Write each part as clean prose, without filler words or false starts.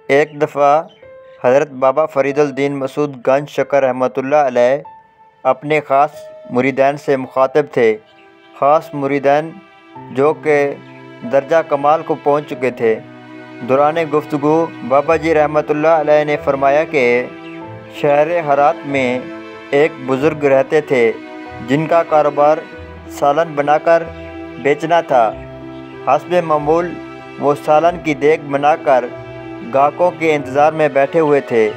ایک دفعہ حضرت بابا فرید الدین مسعود گنج شکر رحمۃ اللہ علیہ اپنے خاص مریدین سے مخاطب تھے، خاص مریدین جو کہ درجہ کمال کو پہنچ چکے تھے۔ دوران گفتگو بابا جی رحمۃ اللہ علیہ نے فرمایا کہ شہر ہرات میں ایک بزرگ رہتے تھے جن کا کاروبار سالن بنا کر بیچنا تھا۔ حسب معمول وہ سالن کی دیگ بنا کر گاہکوں کے انتظار میں بیٹھے ہوئے تھے۔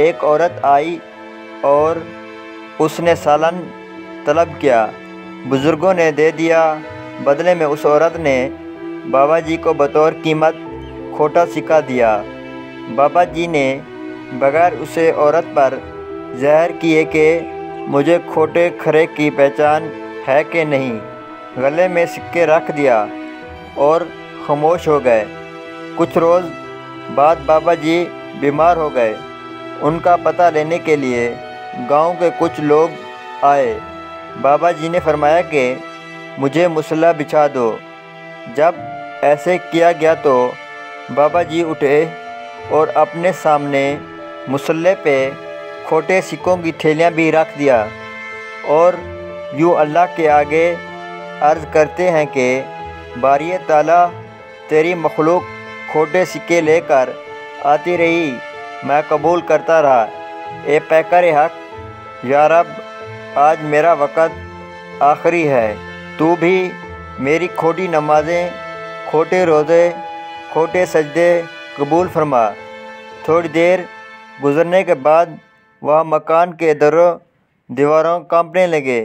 ایک عورت آئی اور اس نے سالن طلب کیا، بزرگوں نے دے دیا۔ بدلے میں اس عورت نے بابا جی کو بطور قیمت کھوٹا سکہ دیا۔ بابا جی نے بغیر اسے عورت پر زہر کیے کہ مجھے کھوٹے کھرے کی پہچان ہے کہ نہیں، گلے میں سکے رکھ دیا اور خاموش ہو گئے۔ کچھ روز بعد بابا جی بیمار ہو گئے۔ ان کا پتہ لینے کے لیے گاؤں کے کچھ لوگ آئے۔ بابا جی نے فرمایا کہ مجھے مصلی بچھا دو۔ جب ایسے کیا گیا تو بابا جی اٹھے اور اپنے سامنے مصلی پہ کھوٹے سکوں کی تھیلیاں بھی رکھ دیا اور یوں اللہ کے آگے عرض کرتے ہیں کہ باری تعالیٰ تیری مخلوق کھوٹے سکے لے کر آتی رہی، میں قبول کرتا رہا۔ اے پیکر حق، یا رب آج میرا وقت آخری ہے، تو بھی میری کھوٹی نمازیں، کھوٹے روزے، کھوٹے سجدے قبول فرما۔ تھوڑی دیر گزرنے کے بعد وہاں مکان کے دروں دیواروں کانپنے لگے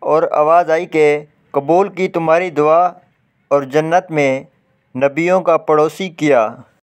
اور آواز آئی کہ قبول کی تمہاری دعا اور جنت میں نبیوں کا پڑوسی کیا۔